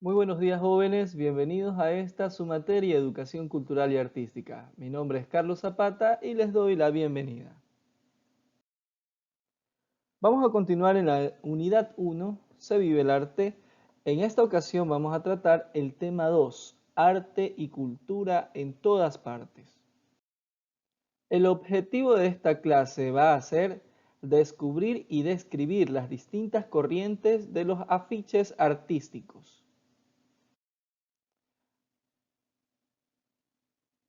Muy buenos días, jóvenes, bienvenidos a esta su materia Educación Cultural y Artística. Mi nombre es Carlos Zapata y les doy la bienvenida. Vamos a continuar en la unidad 1, Se vive el arte. En esta ocasión vamos a tratar el tema 2, Arte y Cultura en todas partes. El objetivo de esta clase va a ser descubrir y describir las distintas corrientes de los afiches artísticos.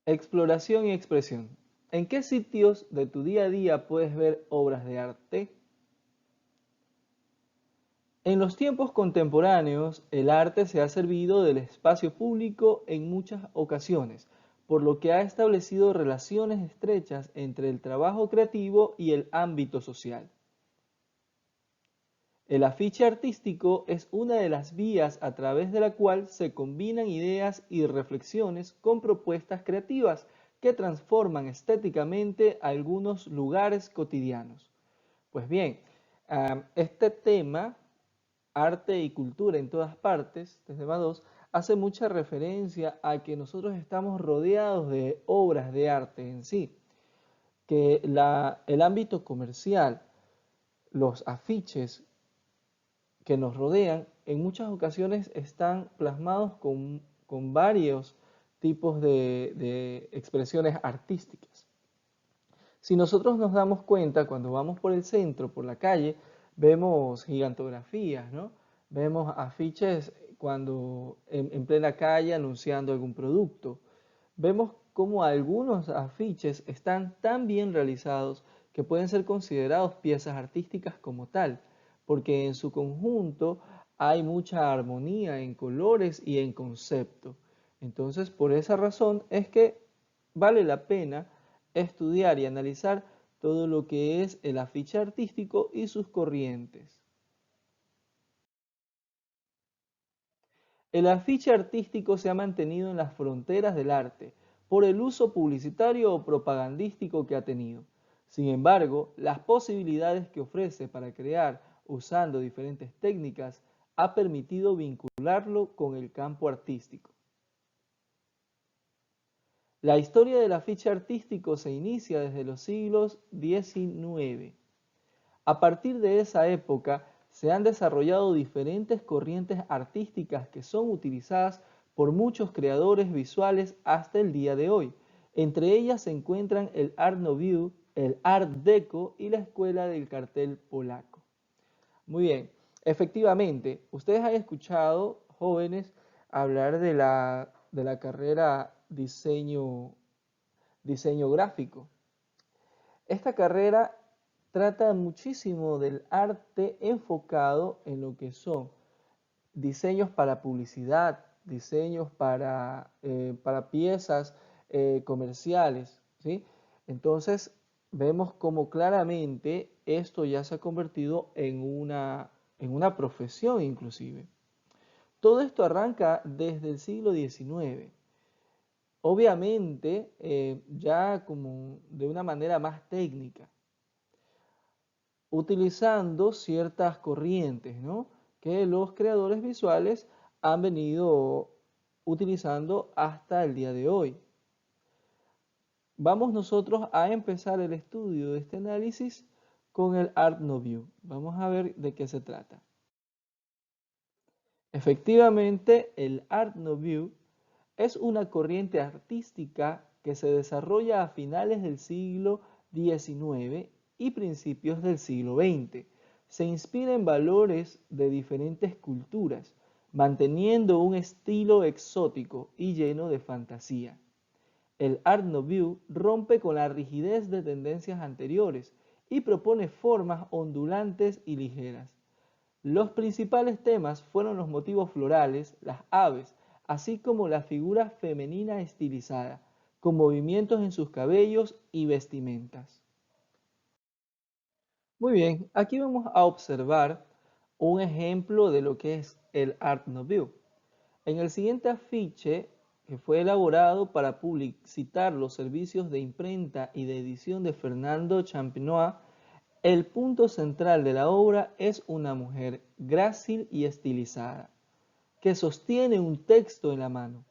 Exploración y expresión. ¿En qué sitios de tu día a día puedes ver obras de arte? En los tiempos contemporáneos, el arte se ha servido del espacio público en muchas ocasiones, por lo que ha establecido relaciones estrechas entre el trabajo creativo y el ámbito social. El afiche artístico es una de las vías a través de la cual se combinan ideas y reflexiones con propuestas creativas que transforman estéticamente algunos lugares cotidianos. Pues bien, este tema, arte y cultura en todas partes, desde MA2, hace mucha referencia a que nosotros estamos rodeados de obras de arte en sí, que el ámbito comercial, los afiches que nos rodean, en muchas ocasiones están plasmados con varios tipos de expresiones artísticas. Si nosotros nos damos cuenta, cuando vamos por el centro, por la calle, vemos gigantografías, ¿no? Vemos afiches cuando en plena calle anunciando algún producto. Vemos cómo algunos afiches están tan bien realizados que pueden ser considerados piezas artísticas como tal, porque en su conjunto hay mucha armonía en colores y en concepto. Entonces, por esa razón es que vale la pena estudiar y analizar todo lo que es el afiche artístico y sus corrientes. El afiche artístico se ha mantenido en las fronteras del arte por el uso publicitario o propagandístico que ha tenido. Sin embargo, las posibilidades que ofrece para crear usando diferentes técnicas ha permitido vincularlo con el campo artístico. La historia del afiche artístico se inicia desde los siglos XIX. A partir de esa época se han desarrollado diferentes corrientes artísticas que son utilizadas por muchos creadores visuales hasta el día de hoy. Entre ellas se encuentran el Art Nouveau, el Art Deco y la escuela del cartel polaco. Muy bien, efectivamente, ustedes han escuchado, jóvenes, hablar de la carrera diseño gráfico. Esta carrera trata muchísimo del arte enfocado en lo que son diseños para publicidad, diseños para piezas comerciales, ¿sí? Entonces, vemos como claramente esto ya se ha convertido en una profesión inclusive. Todo esto arranca desde el siglo XIX. Obviamente, ya como de una manera más técnica, utilizando ciertas corrientes, ¿no?, que los creadores visuales han venido utilizando hasta el día de hoy. Vamos nosotros a empezar el estudio de este análisis con el Art Nouveau. Vamos a ver de qué se trata. Efectivamente, el Art Nouveau es una corriente artística que se desarrolla a finales del siglo XIX y principios del siglo XX. Se inspira en valores de diferentes culturas, manteniendo un estilo exótico y lleno de fantasía. El Art Nouveau rompe con la rigidez de tendencias anteriores y propone formas ondulantes y ligeras. Los principales temas fueron los motivos florales, las aves, así como la figura femenina estilizada, con movimientos en sus cabellos y vestimentas. Muy bien, aquí vamos a observar un ejemplo de lo que es el Art Nouveau. En el siguiente afiche, que fue elaborado para publicitar los servicios de imprenta y de edición de Fernando Champenois, el punto central de la obra es una mujer grácil y estilizada, que sostiene un texto en la mano.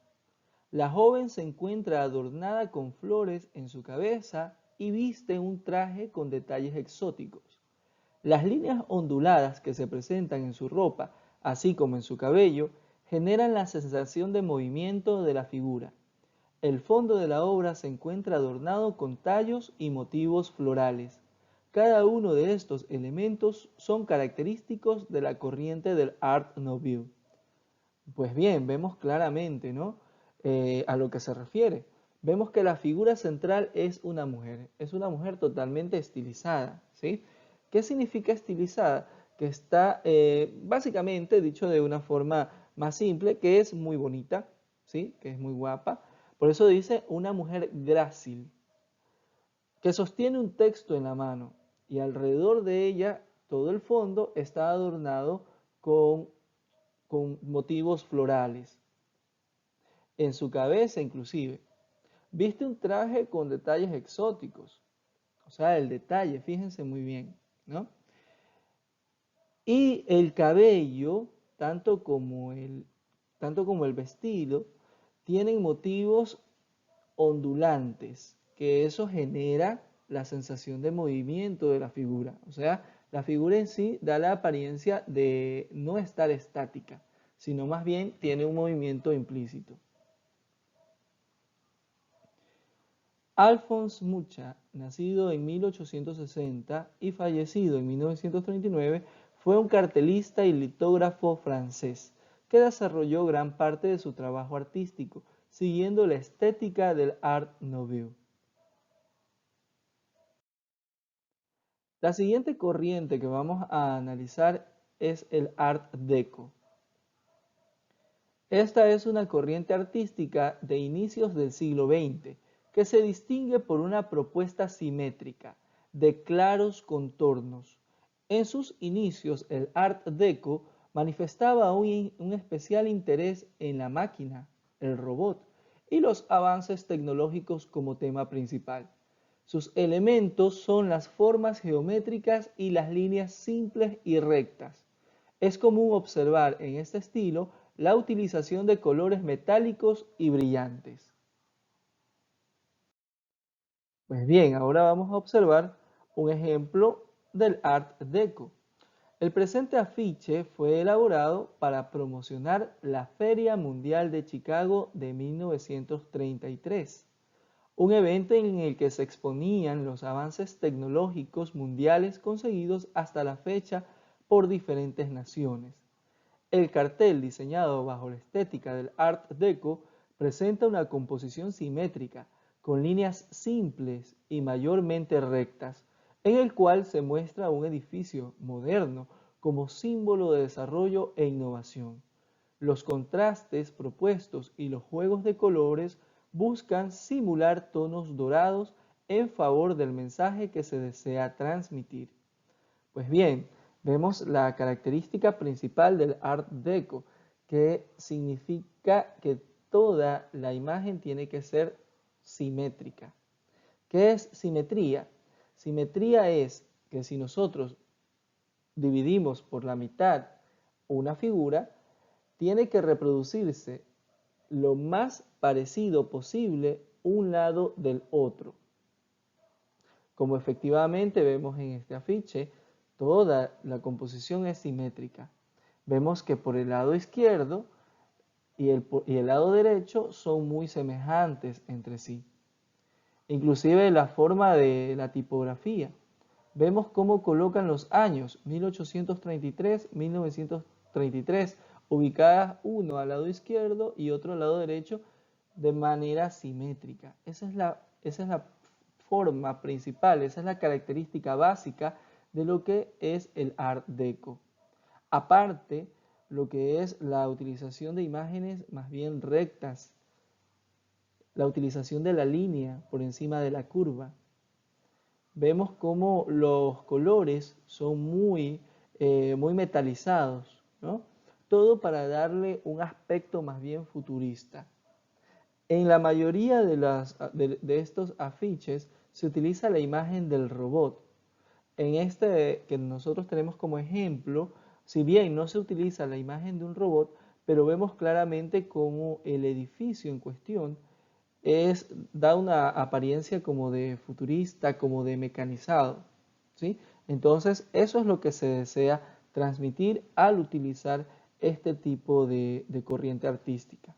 La joven se encuentra adornada con flores en su cabeza y viste un traje con detalles exóticos. Las líneas onduladas que se presentan en su ropa, así como en su cabello, generan la sensación de movimiento de la figura. El fondo de la obra se encuentra adornado con tallos y motivos florales. Cada uno de estos elementos son característicos de la corriente del Art Nouveau. Pues bien, vemos claramente, ¿no? A lo que se refiere. Vemos que la figura central es una mujer totalmente estilizada, ¿sí? ¿Qué significa estilizada? Que está, básicamente, dicho de una forma más simple, que es muy bonita, ¿sí? Que es muy guapa. Por eso dice una mujer grácil, que sostiene un texto en la mano y alrededor de ella todo el fondo está adornado con motivos florales, en su cabeza inclusive. Viste un traje con detalles exóticos, o sea, el detalle, fíjense muy bien, ¿no? Y el cabello, tanto como el vestido, tienen motivos ondulantes, que eso genera la sensación de movimiento de la figura. O sea, la figura en sí da la apariencia de no estar estática, sino más bien tiene un movimiento implícito. Alphonse Mucha, nacido en 1860 y fallecido en 1939, fue un cartelista y litógrafo francés que desarrolló gran parte de su trabajo artístico siguiendo la estética del Art Nouveau. La siguiente corriente que vamos a analizar es el Art Deco. Esta es una corriente artística de inicios del siglo XX que se distingue por una propuesta simétrica, de claros contornos. En sus inicios, el Art Deco manifestaba un especial interés en la máquina, el robot, y los avances tecnológicos como tema principal. Sus elementos son las formas geométricas y las líneas simples y rectas. Es común observar en este estilo la utilización de colores metálicos y brillantes. Pues bien, ahora vamos a observar un ejemplo del Art Deco. El presente afiche fue elaborado para promocionar la Feria Mundial de Chicago de 1933, un evento en el que se exponían los avances tecnológicos mundiales conseguidos hasta la fecha por diferentes naciones. El cartel, diseñado bajo la estética del Art Deco, presenta una composición simétrica, con líneas simples y mayormente rectas, en el cual se muestra un edificio moderno como símbolo de desarrollo e innovación. Los contrastes propuestos y los juegos de colores buscan simular tonos dorados en favor del mensaje que se desea transmitir. Pues bien, vemos la característica principal del Art Deco, que significa que toda la imagen tiene que ser simétrica. ¿Qué es simetría? Simetría es que si nosotros dividimos por la mitad una figura, tiene que reproducirse lo más parecido posible un lado del otro. Como efectivamente vemos en este afiche, toda la composición es simétrica. Vemos que por el lado izquierdo y el lado derecho son muy semejantes entre sí. Inclusive la forma de la tipografía. Vemos cómo colocan los años 1833, 1933, ubicadas uno al lado izquierdo y otro al lado derecho de manera simétrica. Esa es la forma principal, esa es la característica básica de lo que es el Art Deco. Aparte, lo que es la utilización de imágenes más bien rectas, la utilización de la línea por encima de la curva. Vemos cómo los colores son muy metalizados, ¿no? Todo para darle un aspecto más bien futurista. En la mayoría de estos afiches se utiliza la imagen del robot. En este que nosotros tenemos como ejemplo, si bien no se utiliza la imagen de un robot, pero vemos claramente cómo el edificio en cuestión da una apariencia como de futurista, como de mecanizado, ¿sí? Entonces, eso es lo que se desea transmitir al utilizar este tipo de corriente artística.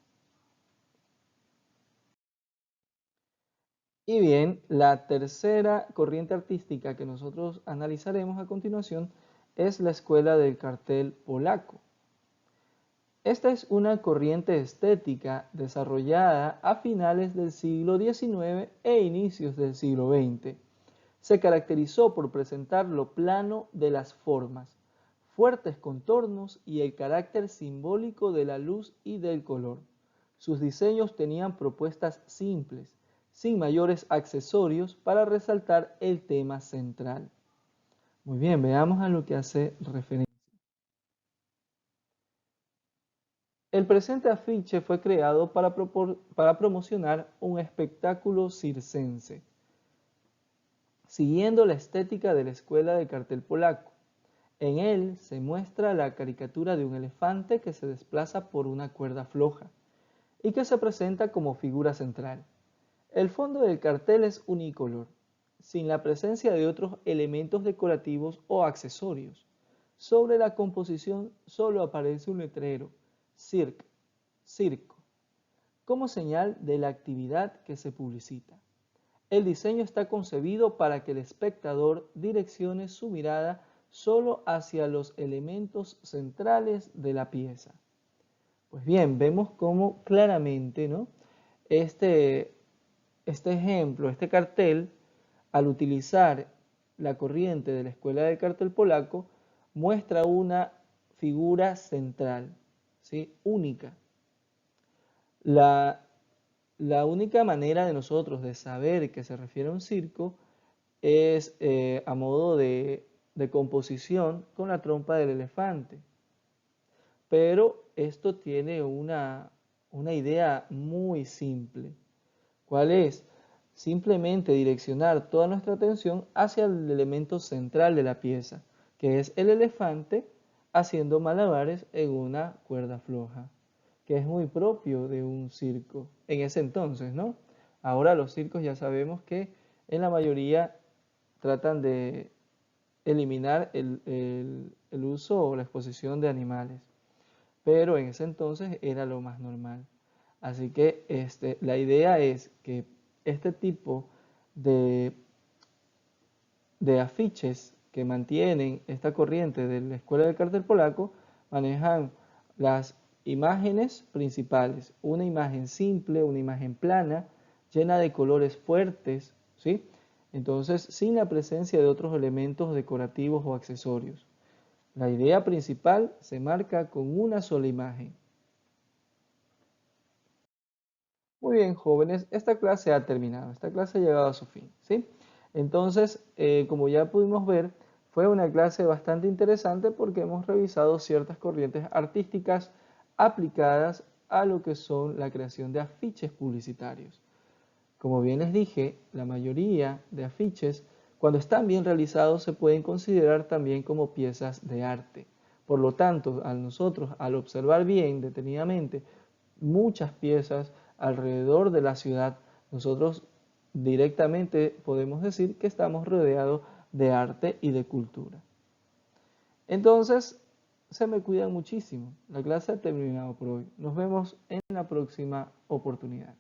Y bien, la tercera corriente artística que nosotros analizaremos a continuación es la escuela del cartel polaco. Esta es una corriente estética desarrollada a finales del siglo XIX e inicios del siglo XX. Se caracterizó por presentar lo plano de las formas, fuertes contornos y el carácter simbólico de la luz y del color. Sus diseños tenían propuestas simples, sin mayores accesorios para resaltar el tema central. Muy bien, veamos a lo que hace referencia. El presente afiche fue creado para promocionar un espectáculo circense, siguiendo la estética de la escuela de cartel polaco. En él se muestra la caricatura de un elefante que se desplaza por una cuerda floja y que se presenta como figura central. El fondo del cartel es unicolor, sin la presencia de otros elementos decorativos o accesorios. Sobre la composición solo aparece un letrero, circo, como señal de la actividad que se publicita. El diseño está concebido para que el espectador direccione su mirada solo hacia los elementos centrales de la pieza. Pues bien, vemos cómo claramente, ¿no? Este ejemplo, este cartel, al utilizar la corriente de la escuela del cartel polaco, muestra una figura central, ¿sí? Única. La, la única manera de nosotros de saber que se refiere a un circo es a modo de composición con la trompa del elefante. Pero esto tiene una idea muy simple. ¿Cuál es? Simplemente direccionar toda nuestra atención hacia el elemento central de la pieza, que es el elefante haciendo malabares en una cuerda floja, que es muy propio de un circo en ese entonces, ¿no? Ahora los circos ya sabemos que en la mayoría tratan de eliminar el uso o la exposición de animales, pero en ese entonces era lo más normal. Así que la idea es que este tipo de, de afiches que mantienen esta corriente de la Escuela del Cartel Polaco manejan las imágenes principales, una imagen simple, una imagen plana, llena de colores fuertes, ¿sí? Entonces, sin la presencia de otros elementos decorativos o accesorios. La idea principal se marca con una sola imagen. Muy bien, jóvenes, esta clase ha terminado, esta clase ha llegado a su fin, ¿sí? Entonces, como ya pudimos ver, fue una clase bastante interesante porque hemos revisado ciertas corrientes artísticas aplicadas a lo que son la creación de afiches publicitarios. Como bien les dije, la mayoría de afiches, cuando están bien realizados, se pueden considerar también como piezas de arte. Por lo tanto, al observar bien, detenidamente, muchas piezas alrededor de la ciudad, nosotros directamente podemos decir que estamos rodeados de arte y de cultura. Entonces, se me cuidan muchísimo. La clase ha terminado por hoy. Nos vemos en la próxima oportunidad.